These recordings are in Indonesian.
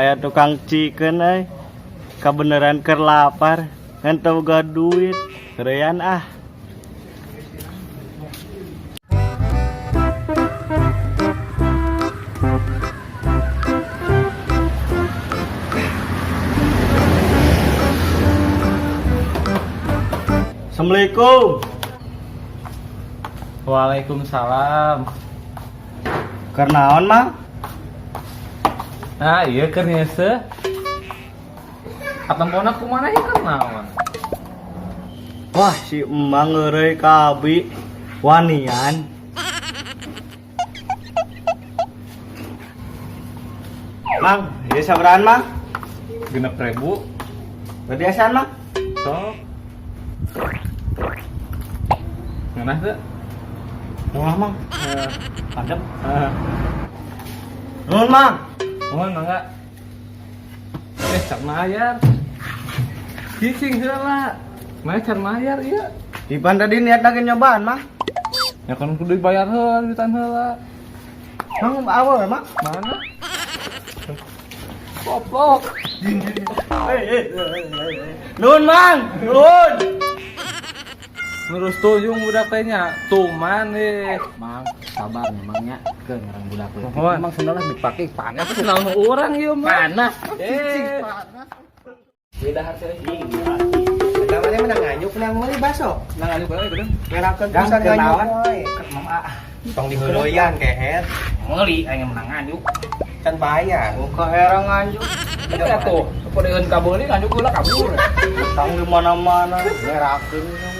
kayak tukang chicken kebeneran keur lapar ngan teu boga duit kerean ah. Assalamualaikum. Waalaikumsalam. Keur naon, Mang? Nah, iya keur nyese. Atempona kumaha ieu keur naon? Wah, si emang ngeureuy ka abi wanian. Mang, ieu sabaraan, Mang? 6.000. Bediasan, Mang? Sok. Ngeunah teu? Moal, Mang. Adem. Nuhun, Mang. Mohon mangga. Can mayar. Cicing heula. Mah can mayar ieu. Dipan tadi niat lagi nyobaan, Mang. Ya kan kudu dibayar heula, duitan heula. Mang awal, Mang. Mana? Goblok. Nuhun, Mang. Nuhun. Nurus tuyung budak teh nya. Tuman Mang, sabar nih Mangnya. Ke ngarang budak we. Mohon. Emang sendalnya dipake panas. apa kenal nu urang ieu mah? Panas. Beda harga ieu. Namanya menang nganyuk menang meuli baso. Nang anu bae geudeung. Ngerakeun pisan nganyuk we. Tong diheuloyan keher. Meuli aya menang anyuk. Can bayar. Muka era nganyuk. Eta tuh, kepodeun ka beuli nganjuk heula kabur. Tong di mana-mana ngerakeun.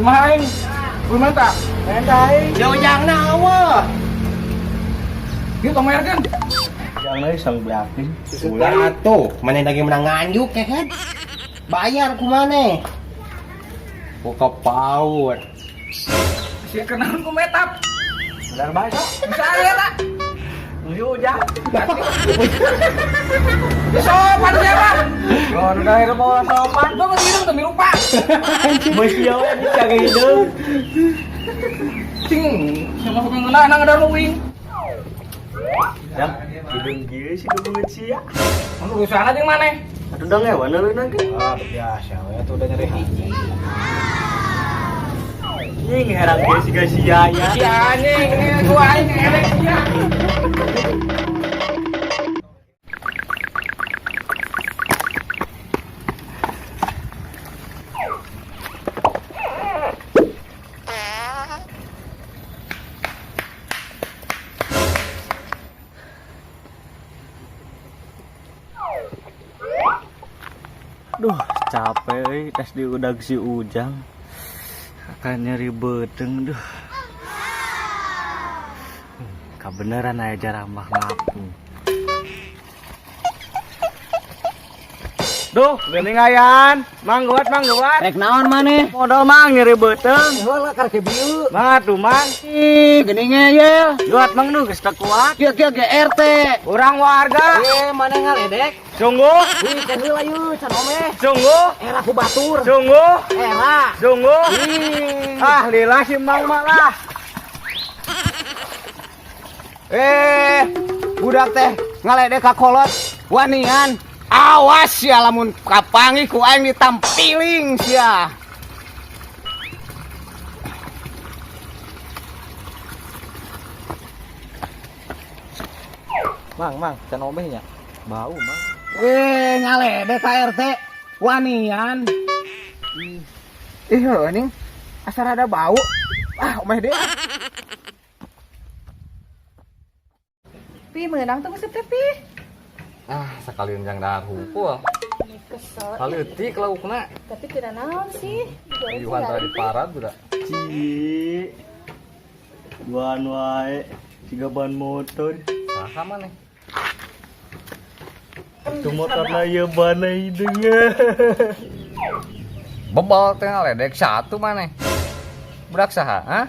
Main. Kumaha ta? Endai. Jojangna eueuh. Ieu pamerkeun. Jangan sang beakin. Ulah atuh, mana lagi menang anyuk kehet. Bayar ku maneh. Buka paut. Sia kenaon ku metap. Benar baso. Bisa aya ta? Ujang. Sopan sia mah. Ngon daerah mau sopan. Gua mah hidup teu lupa. Masih we dijaga hidup. Cing, sama tukang ngeunah nang ada luwing. Yang hidung kieu sih kebeungeut sia. Anu urusan aja maneh. Atuh dong ya waneun ge. Ah, biasa we atuh udah nyeri hiji. Ning herang kieu siga sia ya. Si anjing, ini gua aing ngerek sia. Duh, capek tes diudag si Ujang. Akan nyeri beteng duh. Kebeneran aya jarang mah ngapung. Duh, geuning ayan. Mang guat. Rek naon maneh? Modal mang nyeri beteng. Heula karek bieu. Mang atuh mang. Ih, geuning ye. Guat mang nu geus teu kuat. Kieu GR teh. Urang warga. Maneh ngaledek. Sungguh, Wih, can heula yeuh, can omeh. sungguh, Era ku batur. sungguh, Era. sungguh. Ih. Ah, lila si mang mah lah. Budak teh ngaledek ka kolot wanian. Awas sia lamun kapangi ku aing ditampiling sia. Mang, can omehnya. Bau, Mang. Ngaledek ka RT wanian. Nih, asal ada bau. Ah, omeh deh. Pi meunang tuh maksud teh Pi. Sekalian jang dahar hungkul. Kesel. Kaleutik laukna. Tapi tidak naon sih. Digoreng Iwan tadi parah budak. Ci. Buan wae. Siga ban motor. Saha maneh? Itu motorna ye bana hidungnya. Bebal teh ngaledek satu maneh. Budak saha, ha?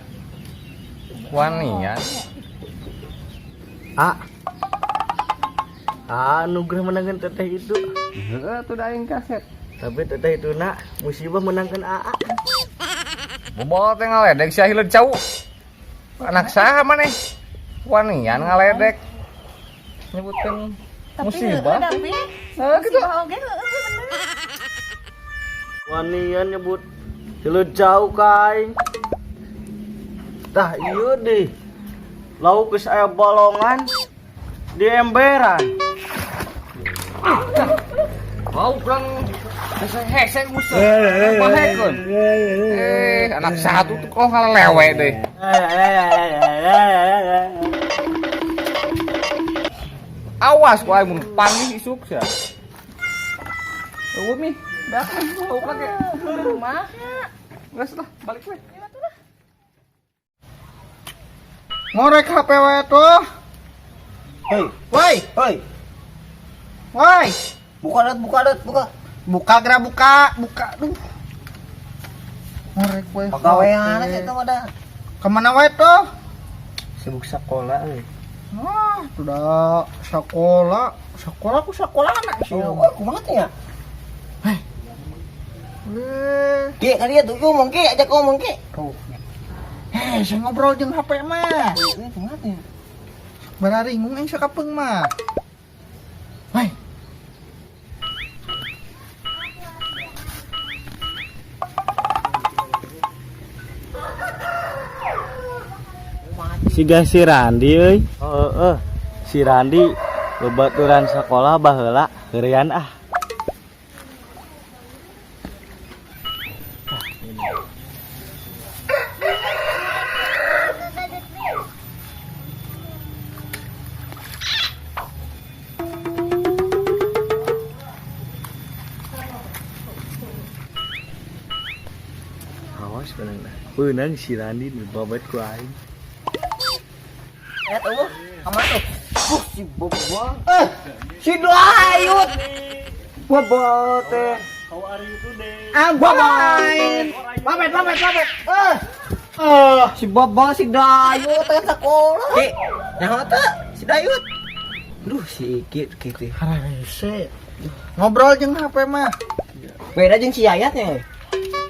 Wanian. Nugrah menangkan teteh itu. Heeh, tuh da aing kaset. Tapi teteh itu nak musibah menangkan AA. Bebal teh ngaledek sia hileud cau. Anak saha maneh? Wanian ngaledek. nyebutkan Tapi musibah. tapi Nah, gitu. musibah oge bener. Wanian nyebut Cileud jauh kai. Tah ieu deh. Lauk geus aya bolongan di emberan. Mau kurang hese musuh. Bahekeun. Anak satu tuh kok lewe deh. Awas kok aing mun panggil isuk sia. Eueuh nih, dah mau lagi. Rumah. Geus lah, balik we. Ngorek HP we tuh. Hei, Woi, hei. woi. Buka dat, buka. Buka gerak buka. Duh. Ngorek we. Pagawean eta mah da. Kemana we tuh? Sibuk sekolah euy. Ah, sudah sekolah. Sekolah anak sih. Kumaha teh ya? Eh, Ki, ka dia tuh ngomong ki, ajak ngomong ki. saya ngobrol jeung HP mah. Kumaha teh? Bararingung yang sakapeung mah. Hai. Siga si Randi euy. Heeh. Si Randi babaturan sekolah baheula heurean ah. Awas beunang dah. Beunang si Randi nu babet ku aing. Tuh, kemana tuh? Si Bobo. Si Dayut. Bobo teh. How are you today? Main. Babet. Si Bobo si Dayut teh sekolah. Ki, nyaho teh? Si Dayut. Duh, si Iki kitu. Harese. Ngobrol jeung HP mah. Beda jeung si Yayatnya.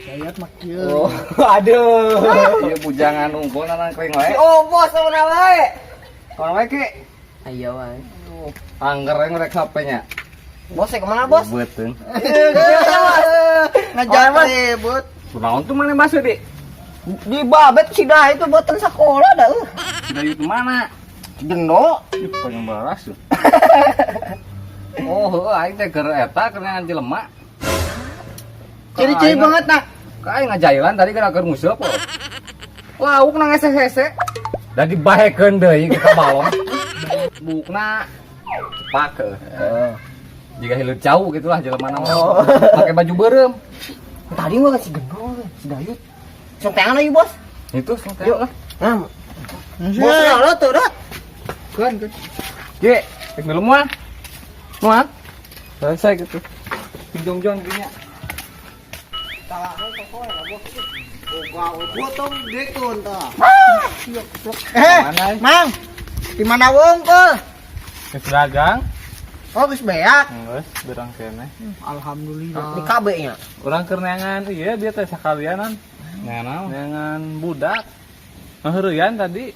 Dayut mah kieu. Aduh. Ieu bujangan unggul nang kering wae. Oh, bos mana wae? Kono wae ki. Ayo wae. Angger ngorek HP-nya. Bos kemana, Bos? Beuteung. Ngajar ribut. Kunaon tuh mana baso, Dik? Di babet si Dayut itu boten sekolah dah. Dari itu mana? Gendo. Ih, pengen baras tuh. Oh, heueuh aing teh keur eta keur ngan jelema. Ciri-ciri banget nak. Ka aing ngajailan tadi gara keur nguseup. Lauk nang hese-hese. Da dibahekeun deui ka balong. Bukna cepak. Jika hilir jauh gitulah jelema nama. Pakai baju beureum. Tadi mah si Gendo, si Dayut. Sontengan lagi, Bos. Itu yuk lah. Nah. Bos lo tuh dah. Kan. Ye, cek dulu muat. Muat. Selesai gitu. Jong-jong gini. Mang. Di mana wongkol? Geus dagang. Oh, geus beak. Geus berang kene. Alhamdulillah. Di KB nya. Urang keur neangan ieu bieu teh sakalianan. Neangan budak. Ngaheureun tadi.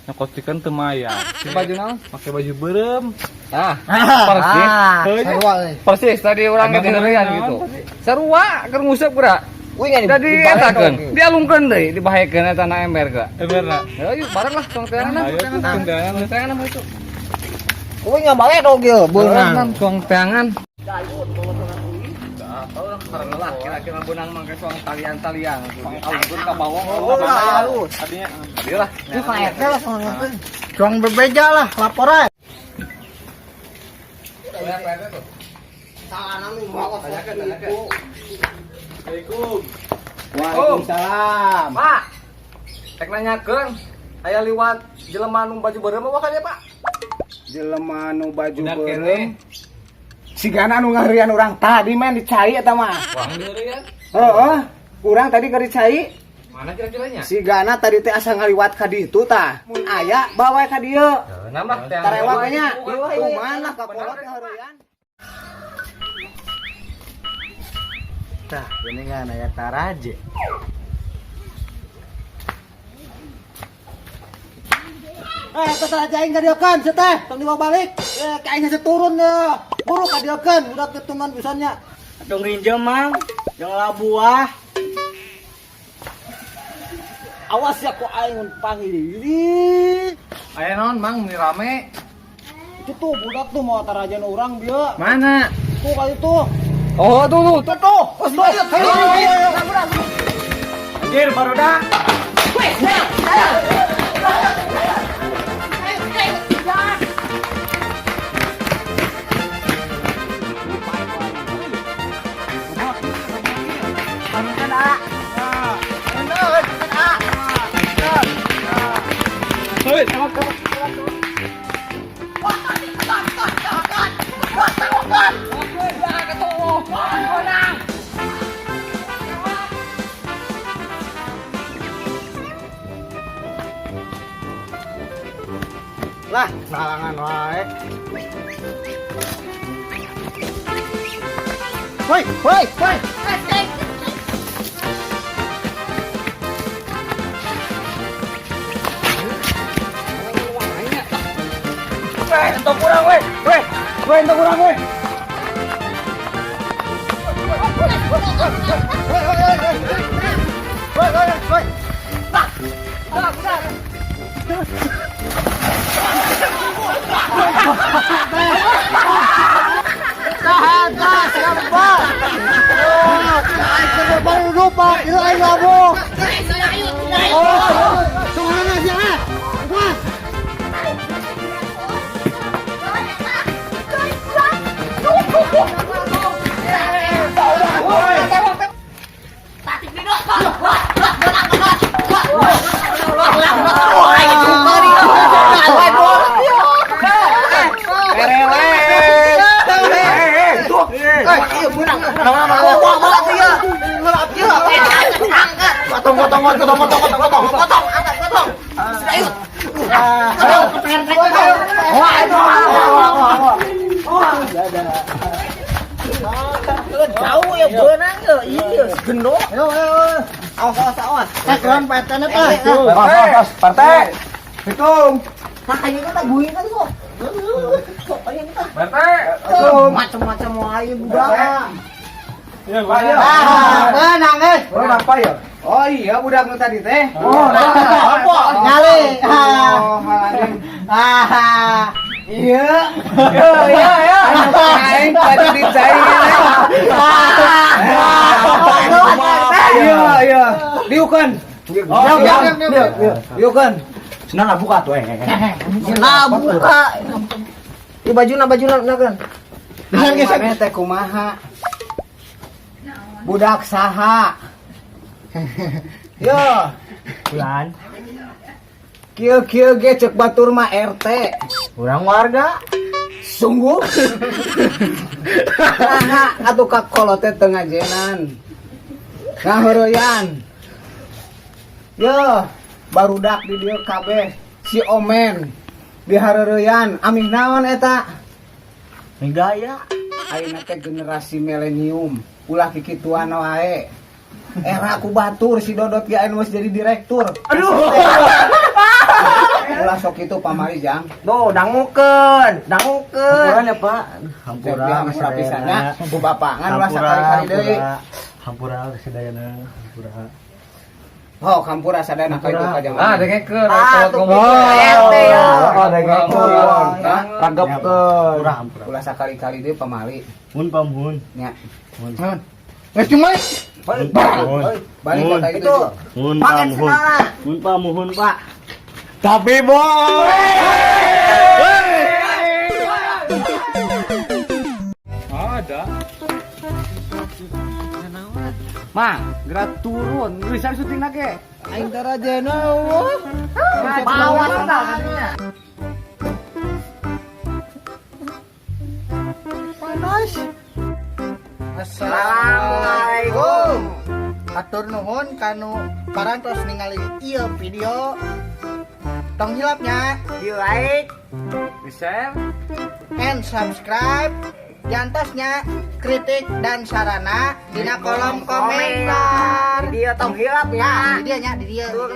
Nyokotikeun teu maya. Si baju naon? Make baju beureum. Persis. Sarua euy. Persis tadi urang ge diheureun gitu. Sarua keur nguseup geura. Uy ngan Jadi etakeun, dialungkeun deui, dibahekeun eta na emberna. Emberna. Ya yuk bareng lah tong teangan. Ayo tong teangan itu. Uy ngabae dong ge beunang. Tong teangan. Orang karena lah kira-kira benang mangke soang talian-talian. Alungkeun ka bawah. Halus. Tadinya. Adilah. Itu kayak lah soalnya. Cuang bebeja lah laporan. Waalaikumsalam. Pak. Tek nanyakeun, aya liwat jelema nu baju beureum apa ka Pak? Jelema nu baju beureum. Sigana nu ngaheureun urang tadi men dicai eta mah. Wah, ngeureun. Heeh. Urang tadi keur dicai. Mana kira-kiranya? Sigana tadi teh asa ngaliwat ka ditu tah. Mun aya bawa ka dieu. Nambah teh. Tarewa we nya. Tuh mana ka polot ngaheureun. Tah, geningan aya taraje. Teh aing gadeukeun, teh. Tong dibawa balik. Kayaknya seturun ya. Buru kadiakeun udah ketungan pisannya. Dong rinjem mang, jangan buah. Awas ya kok aing mun panggil. Aya naon mang mun rame? Itu tuh budak tuh mau tarajan orang dia. Mana? Tuh kali tuh. Oh, tuh. Ayo. Anjir baru dah. Lah, nalangan wae. Woi. Entok kurang we. Entok kurang we. Woi. Tahan, siapa? Ayo baru lupa, itu ayo ngabuk. Soalnya siapa? Wah. Jauh ya beunang ya. Iya, gendong. Awas. Keren petene teh. Partai. Hitung. Makanya kita guin kan kok. Partai. Macam-macam wae budak. Ya, Benang apa ya? Oh iya budak nu tadi teh. Oh, apa? Nyali. Iya. Ya. Aing pada dicain. Iya. Diukeun. Diukeun. Senang buka tuh. Nah, buka. Di bajuna kan. Dengan gesek. Mana teh kumaha? Budak saha? Yo. Bulan. Kieu ge cek batur mah RT. Urang warga. Sungguh. Nah, atuh kakolot teh teu ngajenan. Ngaheureyan. Yo, barudak di dieu kabeh si Omen. Di hareureyan, amih naon eta? Gaya. Ayeuna teh generasi milenium, ulah kikituan wae. Era ku batur si Dodot ge anu geus jadi direktur. Aduh. Ulah sok kitu pamari jang. Tuh, dangukeun. Hampuran ya, Pak. Hampura pisannya ku bapangan ulah sakali-kali deui. Hampura kesidayana, hampura. Oh, hampura sadana ka itu ka jangan. Ah, dengekeun. Kalau ngomong RT ya. dengekeun. Ranggepkeun. Hampura. Ulah sakali-kali deui pamari. Mun pamun. Nya. Mun. Geus cuma Balik Mun. ka itu. Mun pamun. Mun pamuhun, Pak. tapi boy. Ada. Mang, gerak turun. Bisa syuting lagi. Aing darajana. Bawa sendal. Panas. Assalamualaikum. Atur nuhun kanu parantos ningali ieu video. Tong hilapnya di like, Di share. and subscribe. Jantosnya kritik dan sarana dina kolom komentar. Dia tong hilap ya. Di dia nya di dia. Turun.